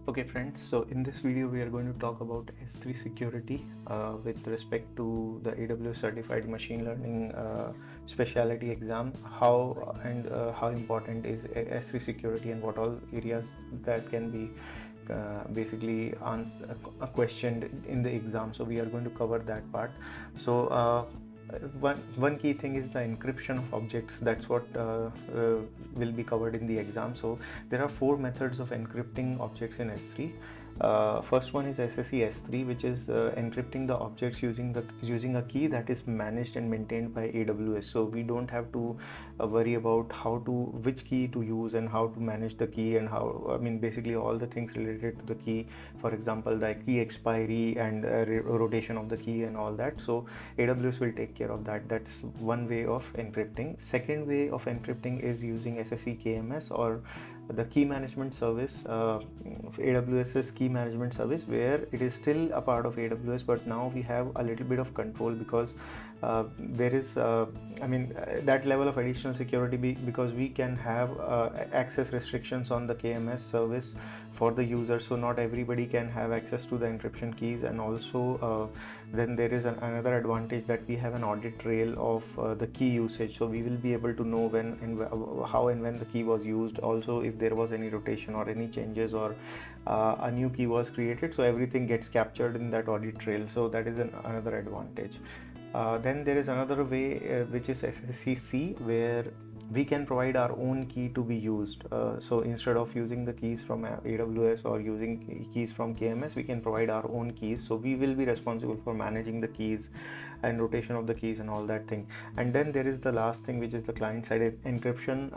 Okay friends, so in this video we are going to talk about S3 security with respect to the AWS certified machine learning specialty exam. How important is S3 security and what all areas that can be basically a question in the exam. So we are going to cover that part. So one key thing is the encryption of objects. That's what will be covered in the exam. So there are four methods of encrypting objects in S3. First one is SSE S3, which is encrypting the objects using a key that is managed and maintained by AWS. So we don't have to worry about which key to use and how to manage the key, and basically all the things related to the key. For example, the key expiry and rotation of the key and all that. So AWS will take care of that. That's one way of encrypting. Second way of encrypting is using SSE KMS, or the key management service, AWS's key management service, where it is still a part of AWS, but now we have a little bit of control because there is that level of additional security because we can have access restrictions on the KMS service for the user. So not everybody can have access to the encryption keys, and also then there is another advantage that we have an audit trail of the key usage. So we will be able to know when and how and when the key was used, also if there was any rotation or any changes, or a new key was created. So everything gets captured in that audit trail. So that is another advantage. Then there is another way, which is SSCC, where we can provide our own key to be used. So instead of using the keys from AWS or using keys from KMS, we can provide our own keys. So we will be responsible for managing the keys and rotation of the keys and all that thing. And then there is the last thing, which is the client-side encryption,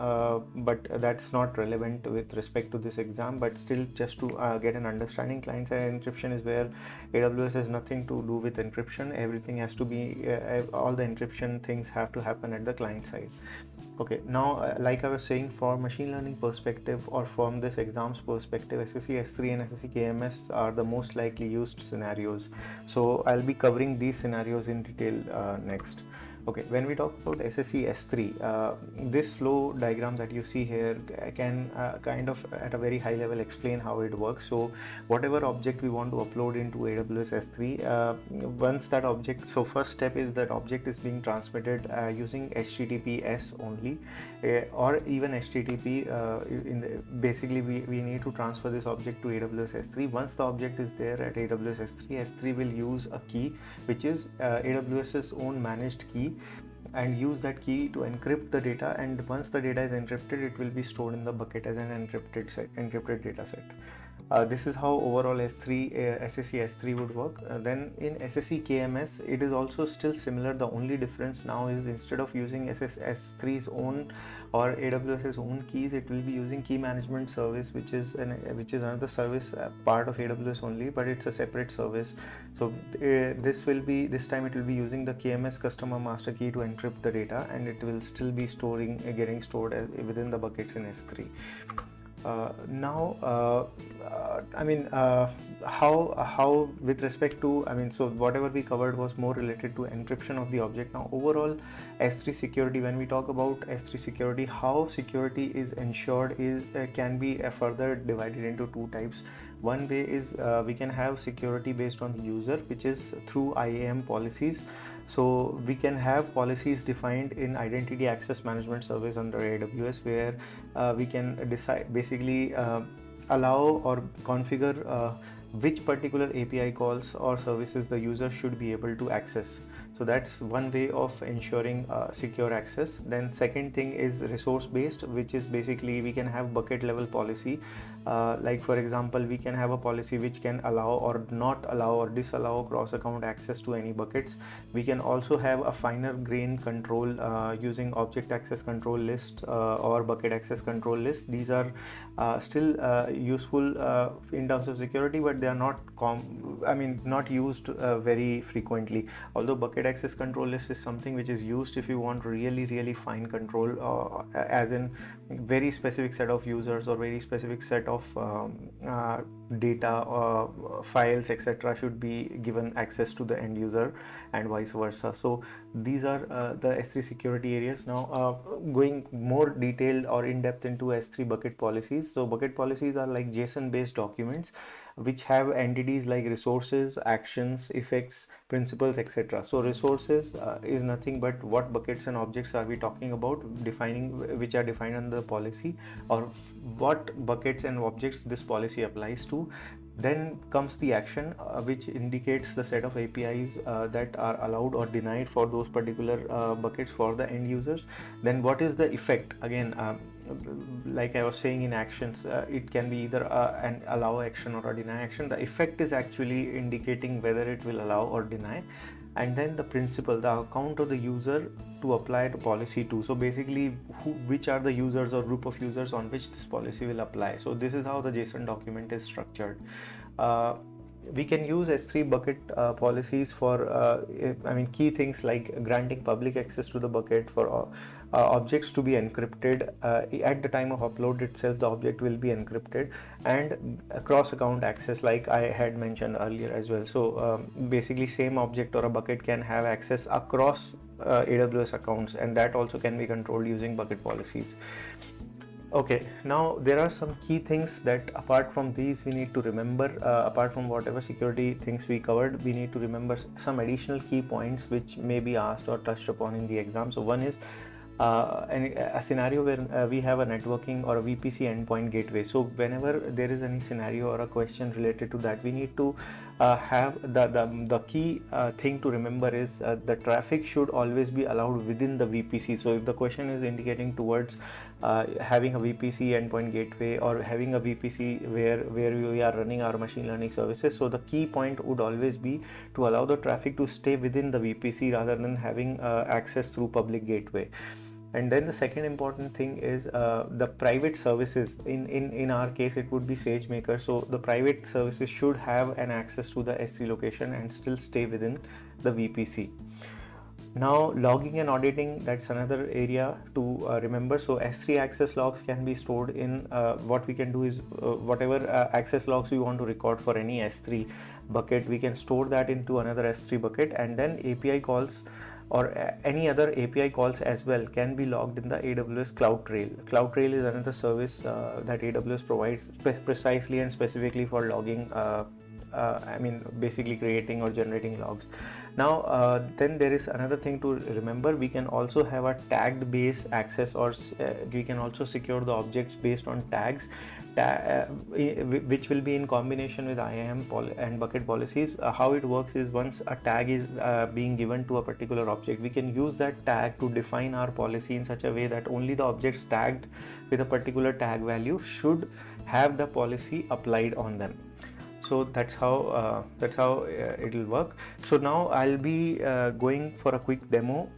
but that's not relevant with respect to this exam. But still, just to get an understanding, client-side encryption is where AWS has nothing to do with encryption. Everything has to be all the encryption things have to happen at the client side. Okay, now like I was saying, for machine learning perspective, or from this exam's perspective, SSE S3 and SSE KMS are the most likely used scenarios. So I'll be covering these scenarios in detail next. Okay, when we talk about SSE S3, this flow diagram that you see here can kind of at a very high level explain how it works. So whatever object we want to upload into AWS S3, once that object, so first step is that object is being transmitted using HTTPS only, or even HTTP. Basically we need to transfer this object to AWS S3. Once the object is there at AWS S3, S3 will use a key which is AWS's own managed key, and use that key to encrypt the data. And once the data is encrypted, it will be stored in the bucket as an encrypted data set. This is how overall SSE S3 would work. Then in SSE KMS, it is also still similar. The only difference now is, instead of using S3's own or AWS's own keys, it will be using key management service, which is another service part of AWS only, but it's a separate service. So this time it will be using the KMS customer master key to encrypt the data, and it will still be getting stored within the buckets in S3. How with respect to, so whatever we covered was more related to encryption of the object. Now overall S3 security, when we talk about S3 security, how security is ensured is can be further divided into two types. One way is we can have security based on the user, which is through IAM policies. So we can have policies defined in Identity Access Management Service under AWS, where we can decide, basically allow or configure which particular API calls or services the user should be able to access. So that's one way of ensuring secure access. Then second thing is resource based, which is basically we can have bucket level policy. Like for example, we can have a policy which can allow or not allow or disallow cross account access to any buckets. We can also have a finer grain control using object access control list or bucket access control list. These are still useful in terms of security, but they are not not used very frequently. Although bucket access control list is something which is used if you want really fine control, as in very specific set of users or very specific set of data or files, etc., should be given access to the end user, and vice versa. So these are the S3 security areas. Now going more detailed or in depth into S3 bucket policies. So bucket policies are like JSON based documents which have entities like resources, actions, effects, principles, etc. So resources is nothing but what buckets and objects are we talking about, defining which are defined under the policy, or what buckets and objects this policy applies to. Then comes the action, which indicates the set of APIs that are allowed or denied for those particular buckets for the end users. Then what is the effect? Again, like I was saying, in actions, it can be either an allow action or a deny action. The effect is actually indicating whether it will allow or deny. And then the principal, the account of the user to apply to policy to. So basically, which are the users or group of users on which this policy will apply. So this is how the JSON document is structured. We can use S3 bucket policies for key things like granting public access to the bucket, for objects to be encrypted. At the time of upload itself, the object will be encrypted, and cross account access, like I had mentioned earlier as well. So basically, same object or a bucket can have access across AWS accounts, and that also can be controlled using bucket policies. Okay, now there are some key things that apart from these we need to remember. Apart from whatever security things we covered, we need to remember some additional key points which may be asked or touched upon in the exam. So one is a scenario where we have a networking or a VPC endpoint gateway. So whenever there is any scenario or a question related to that, we need to have the key thing to remember is the traffic should always be allowed within the VPC. So if the question is indicating towards having a VPC endpoint gateway or having a VPC where we are running our machine learning services, so the key point would always be to allow the traffic to stay within the VPC rather than having access through public gateway. And then the second important thing is the private services. In our case, it would be SageMaker. So the private services should have an access to the S3 location and still stay within the VPC. Now logging and auditing, that's another area to remember. So S3 access logs can be stored in what we can do is whatever access logs we want to record for any S3 bucket, we can store that into another S3 bucket, and then API calls or any other API calls as well can be logged in the AWS CloudTrail. CloudTrail is another service that AWS provides precisely and specifically for logging, basically creating or generating logs. Now then there is another thing to remember. We can also have a tagged base access, or we can also secure the objects based on tags, which will be in combination with IAM and bucket policies. How it works is once a tag is being given to a particular object, we can use that tag to define our policy in such a way that only the objects tagged with a particular tag value should have the policy applied on them. So that's how it will work. So now I'll be going for a quick demo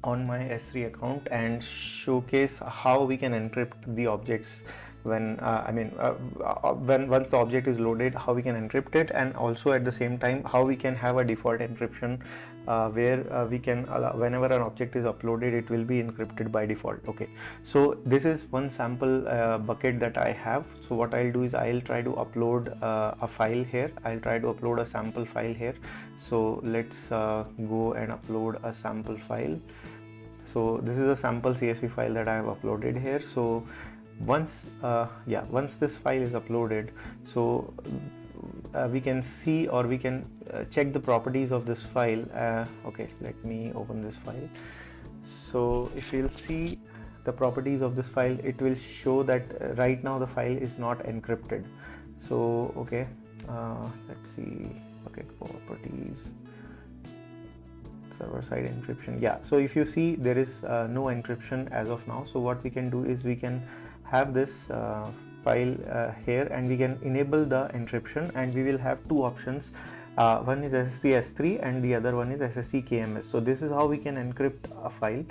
on my S3 account and showcase how we can encrypt the objects when once the object is loaded, how we can encrypt it, and also at the same time how we can have a default encryption where we can allow, whenever an object is uploaded, it will be encrypted by default. Okay, so this is one sample bucket that I have. So what I'll do is I'll try to upload a file here. I'll try to upload a sample file here. So let's go and upload a sample file. So this is a sample CSV file that I have uploaded here. So once this file is uploaded, so we can see, or we can check the properties of this file. Okay, let me open this file. So if you'll see the properties of this file, it will show that right now the file is not encrypted. So okay, let's see. Okay, properties, server side encryption. Yeah, so if you see, there is no encryption as of now. So what we can do is we can have this file here, and we can enable the encryption, and we will have two options. One is SSC S3 and the other one is SSC KMS. So this is how we can encrypt a file.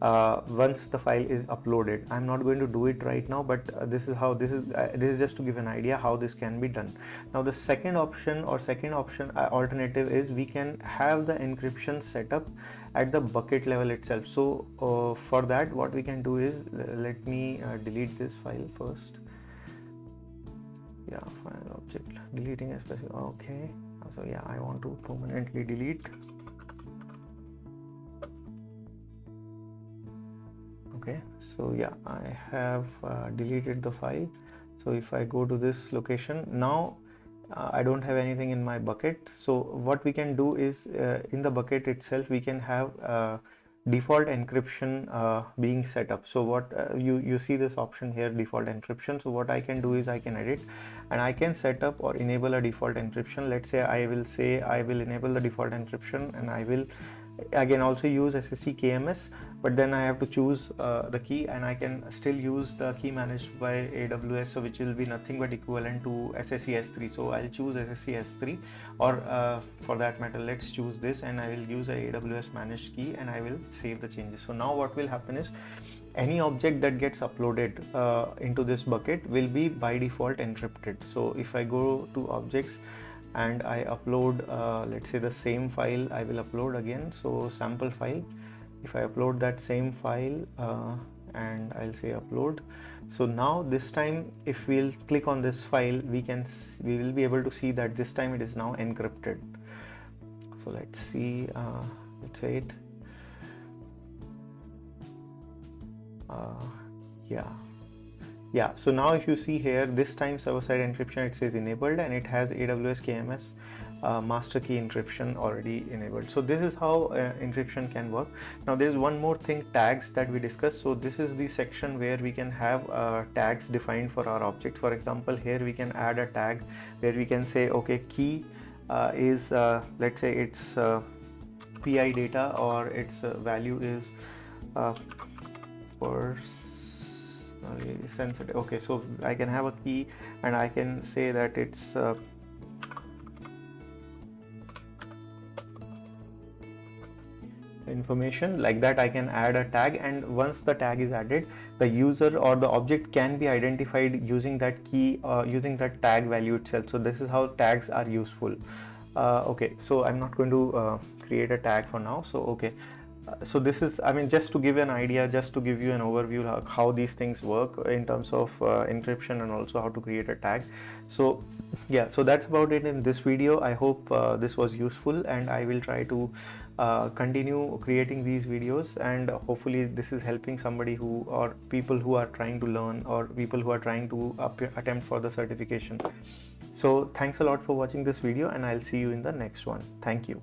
once the file is uploaded. I'm not going to do it right now, but this is how this is just to give an idea how this can be done. Now the second option alternative is we can have the encryption set up at the bucket level itself. So for that, what we can do is, let me delete this file first. Yeah, file object, deleting a specific, okay. So yeah, I want to permanently delete. Okay, so yeah, I have deleted the file. So if I go to this location now, I don't have anything in my bucket. So what we can do is, in the bucket itself we can have default encryption being set up. So what you see this option here, default encryption. So what I can do is I can edit and I can set up or enable a default encryption. Let's say I will enable the default encryption, and I will again also use SSE KMS, but then I have to choose the key, and I can still use the key managed by AWS, so which will be nothing but equivalent to SSE S3. So I'll choose SSE S3, or for that matter, let's choose this, and I will use a AWS managed key, and I will save the changes. So now what will happen is, any object that gets uploaded into this bucket will be by default encrypted. So if I go to objects and I upload, let's say the same file I will upload again, so sample file. If I upload that same file and I'll say upload, so now this time if we'll click on this file, we will be able to see that this time it is now encrypted. So let's see, let's say it, yeah, so now if you see here, this time server-side encryption, it says enabled, and it has AWS KMS master key encryption already enabled. So this is how encryption can work. Now there is one more thing, tags, that we discussed. So this is the section where we can have tags defined for our object. For example, here we can add a tag where we can say, okay, key is let's say it's PI data, or its value is personally sensitive. Okay, so I can have a key and I can say that it's information, like that. I can add a tag, and once the tag is added, the user or the object can be identified using that key, using that tag value itself. So this is how tags are useful. Okay, so I'm not going to create a tag for now. So okay, so this is, I mean, just to give an idea, just to give you an overview how these things work in terms of encryption, and also how to create a tag. So yeah, so that's about it in this video. I hope this was useful, and I will try to continue creating these videos, and hopefully this is helping somebody who, or people who are trying to learn, or people who are trying to attempt for the certification. So thanks a lot for watching this video, and I'll see you in the next one. Thank you.